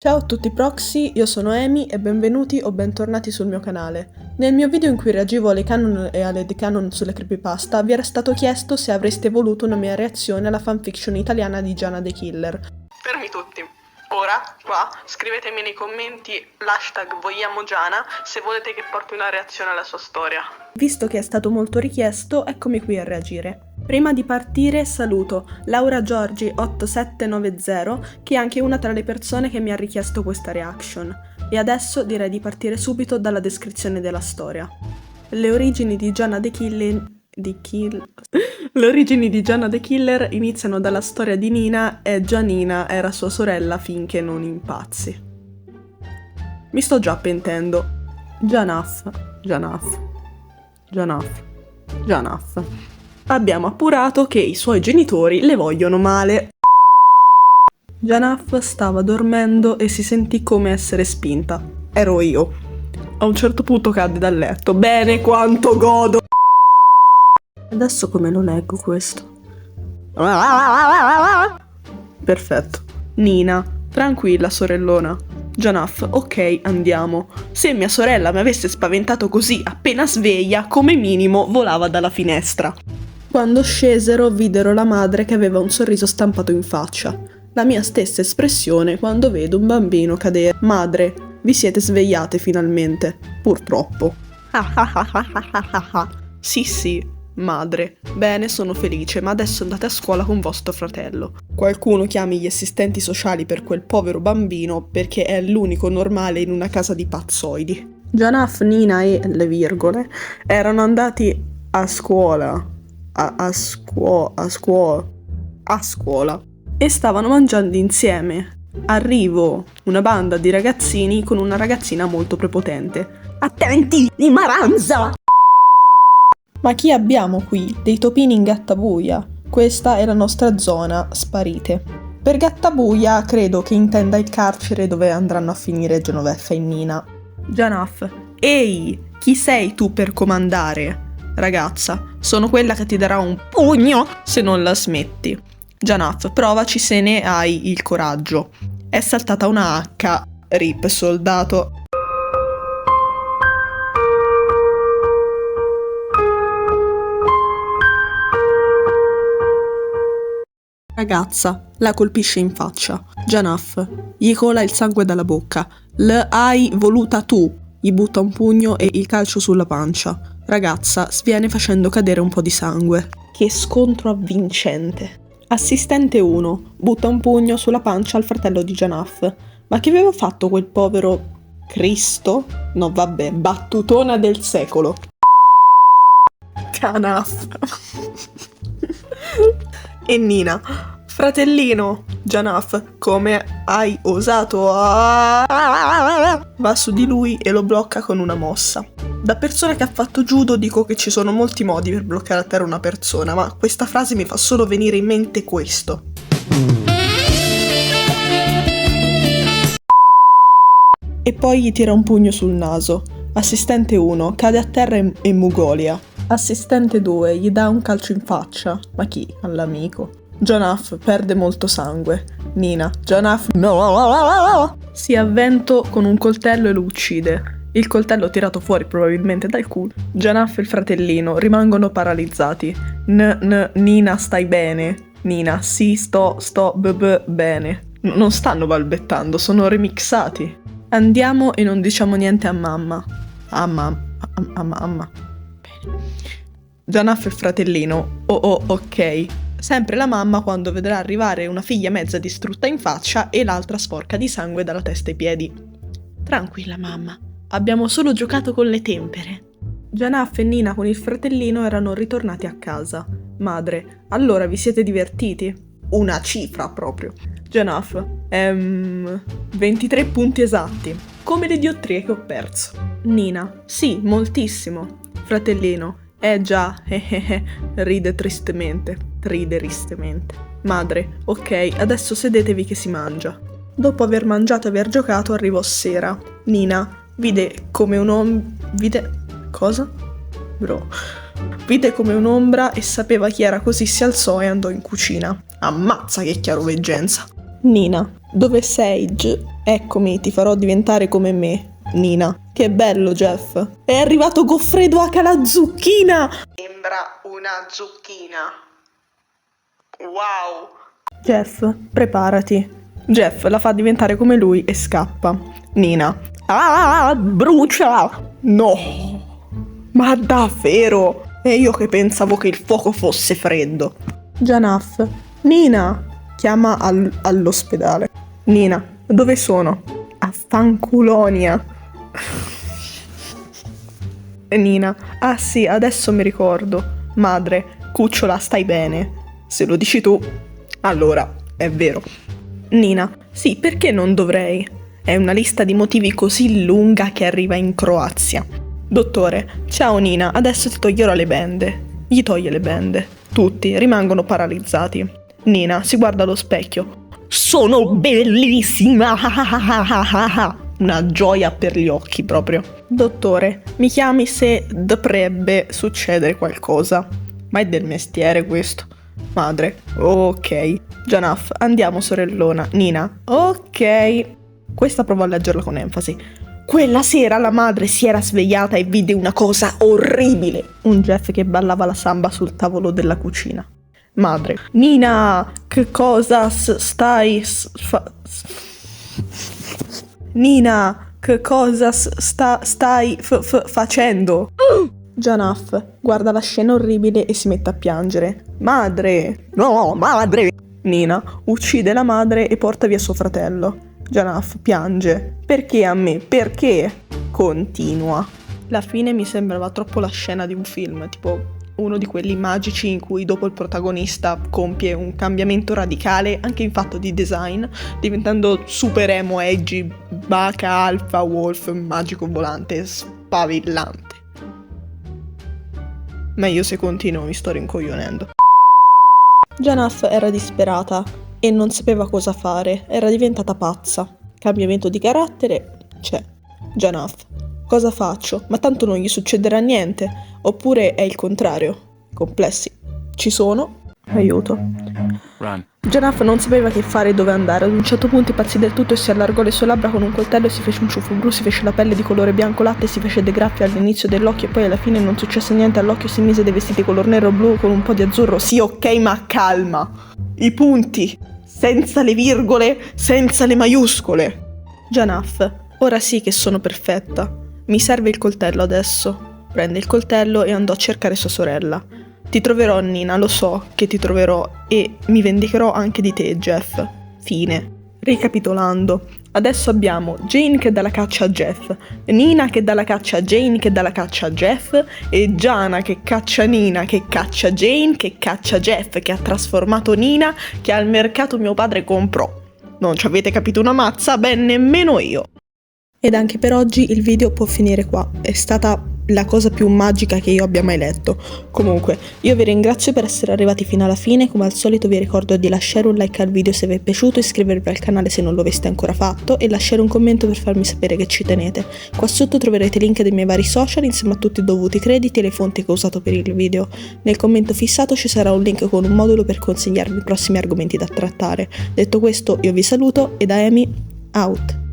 Ciao a tutti proxy, io sono Amy e benvenuti o bentornati sul mio canale. Nel mio video in cui reagivo alle canon e alle decanon sulle creepypasta vi era stato chiesto se avreste voluto una mia reazione alla fanfiction italiana di Gianna the Killer. Fermi tutti. Ora, qua, scrivetemi nei commenti l'hashtag vogliamo Gianna se volete che porti una reazione alla sua storia. Visto che è stato molto richiesto, eccomi qui a reagire. Prima di partire saluto Laura Giorgi 8790 che è anche una tra le persone che mi ha richiesto questa reaction. E adesso direi di partire subito dalla descrizione della storia. Le origini di Gianna the Killer iniziano dalla storia di Nina e Gianina era sua sorella finché non impazzi. Mi sto già pentendo. Janaf. Abbiamo appurato che i suoi genitori le vogliono male. Janaf stava dormendo e si sentì come essere spinta. Ero io. A un certo punto cadde dal letto. Bene, quanto godo! Adesso come lo leggo questo? Perfetto. Nina, tranquilla sorellona. Janaf, ok, andiamo. Se mia sorella mi avesse spaventato così appena sveglia, come minimo volava dalla finestra. Quando scesero videro la madre che aveva un sorriso stampato in faccia. La mia stessa espressione quando vedo un bambino cadere. Madre, vi siete svegliate finalmente. Purtroppo. Sì, madre. Bene, sono felice, ma adesso andate a scuola con vostro fratello. Qualcuno chiami gli assistenti sociali per quel povero bambino perché è l'unico normale in una casa di pazzoidi. Janaf, Nina e le virgole erano andati a scuola. A scuola e stavano mangiando insieme. Arrivo una banda di ragazzini con una ragazzina molto prepotente. Attenti, di Maranza! Ma chi abbiamo qui? Dei topini in Gattabuia. Questa è la nostra zona, sparite. Per Gattabuia credo che intenda il carcere dove andranno a finire Genoveffa e Nina. Janaf, ehi, chi sei tu per comandare? Ragazza, sono quella che ti darà un pugno se non la smetti. Janaf, provaci se ne hai il coraggio. È saltata una H. Rip, soldato. Ragazza, la colpisce in faccia. Janaf, gli cola il sangue dalla bocca. L'hai voluta tu. Gli butta un pugno e il calcio sulla pancia. Ragazza, sviene facendo cadere un po' di sangue. Che scontro avvincente. Assistente 1, butta un pugno sulla pancia al fratello di Janaf. Ma che aveva fatto quel povero Cristo? No vabbè, battutona del secolo. Janaf. E Nina, fratellino, Janaf, come hai osato? Va su di lui e lo blocca con una mossa. Da persona che ha fatto judo dico che ci sono molti modi per bloccare a terra una persona, ma questa frase mi fa solo venire in mente questo. E poi gli tira un pugno sul naso. Assistente 1 cade a terra e mugolia. Assistente 2 gli dà un calcio in faccia. Ma chi? All'amico. Janaf perde molto sangue. Nina, Janaf no! Si avvento con un coltello e lo uccide. Il coltello tirato fuori probabilmente dal culo. Janaf e il fratellino rimangono paralizzati. Nina, stai bene? Nina, sì, sto bene. Non stanno balbettando, sono remixati. Andiamo e non diciamo niente a mamma. A mamma. Bene. Janaf e il fratellino. Ok. Sempre la mamma quando vedrà arrivare una figlia mezza distrutta in faccia e l'altra sporca di sangue dalla testa ai piedi. Tranquilla mamma. Abbiamo solo giocato con le tempere. Janaf e Nina con il fratellino erano ritornati a casa. Madre, allora vi siete divertiti? Una cifra proprio. Janaf, 23 punti esatti. Come le diottrie che ho perso. Nina, sì, moltissimo. Fratellino, già, ride tristemente. Madre, ok, adesso sedetevi che si mangia. Dopo aver mangiato e aver giocato arrivò sera. Nina vide come un'ombra e sapeva chi era, così si alzò e andò in cucina. Ammazza che chiaroveggenza. Nina, dove sei? Eccomi, ti farò diventare come me, Nina. Che bello, Jeff. È arrivato Goffredo H la zucchina! Sembra una zucchina. Wow. Jeff, preparati. Jeff la fa diventare come lui e scappa. Nina. Ah, brucia! No! Ma davvero? E io che pensavo che il fuoco fosse freddo. Janaf. Nina! Chiama all'ospedale. Nina, dove sono? A Fanculonia. Nina. Ah sì, adesso mi ricordo. Madre, cucciola, stai bene? Se lo dici tu, allora è vero. Nina. Sì, perché non dovrei? È una lista di motivi così lunga che arriva in Croazia. Dottore, ciao Nina, adesso ti toglierò le bende. Gli toglie le bende. Tutti rimangono paralizzati. Nina si guarda allo specchio. Sono bellissima! Una gioia per gli occhi proprio. Dottore, mi chiami se dovrebbe succedere qualcosa. Ma è del mestiere questo. Madre, ok. Janaf, andiamo sorellona. Nina, ok. Questa provo a leggerla con enfasi. Quella sera la madre si era svegliata e vide una cosa orribile. Un Jeff che ballava la samba sul tavolo della cucina. Madre. Nina, che cosa stai Nina, che cosa stai facendo? Janaf guarda la scena orribile e si mette a piangere. Madre! No, madre! Nina uccide la madre e porta via suo fratello. Janaf piange. Perché a me? Perché? Continua. La fine mi sembrava troppo la scena di un film, tipo uno di quelli magici in cui dopo il protagonista compie un cambiamento radicale anche in fatto di design, diventando super emo, edgy, baca, alfa, wolf, magico volante, spavillante. Meglio se continuo, mi sto rincoglionendo. Janaf era disperata e non sapeva cosa fare, era diventata pazza. Cambiamento di carattere? C'è. Janaf. Cosa faccio? Ma tanto non gli succederà niente. Oppure è il contrario. Complessi. Ci sono. Aiuto. Run. Janaf non sapeva che fare e dove andare. Ad un certo punto impazzì del tutto e si allargò le sue labbra con un coltello e si fece un ciuffo blu, si fece la pelle di colore bianco latte e si fece dei graffi all'inizio dell'occhio e poi alla fine non successe niente all'occhio, si mise dei vestiti color nero blu con un po' di azzurro. Sì, ok, ma calma. I punti. Senza le virgole, senza le maiuscole. Janaf. Ora sì che sono perfetta. Mi serve il coltello adesso. Prende il coltello e andò a cercare sua sorella. Ti troverò, Nina, lo so che ti troverò e mi vendicherò anche di te, Jeff. Fine. Ricapitolando, adesso abbiamo Jane che dà la caccia a Jeff, Nina che dà la caccia a Jane che dà la caccia a Jeff e Gianna che caccia Nina, che caccia Jane, che caccia Jeff, che ha trasformato Nina, che al mercato mio padre comprò. Non ci avete capito una mazza? Beh, nemmeno io. Ed anche per oggi il video può finire qua. È stata la cosa più magica che io abbia mai letto. Comunque, io vi ringrazio per essere arrivati fino alla fine. Come al solito vi ricordo di lasciare un like al video se vi è piaciuto, iscrivervi al canale se non lo aveste ancora fatto e lasciare un commento per farmi sapere che ci tenete. Qua sotto troverete i link dei miei vari social insieme a tutti i dovuti crediti e le fonti che ho usato per il video. Nel commento fissato ci sarà un link con un modulo per consigliarvi i prossimi argomenti da trattare. Detto questo, io vi saluto e da Amy, out!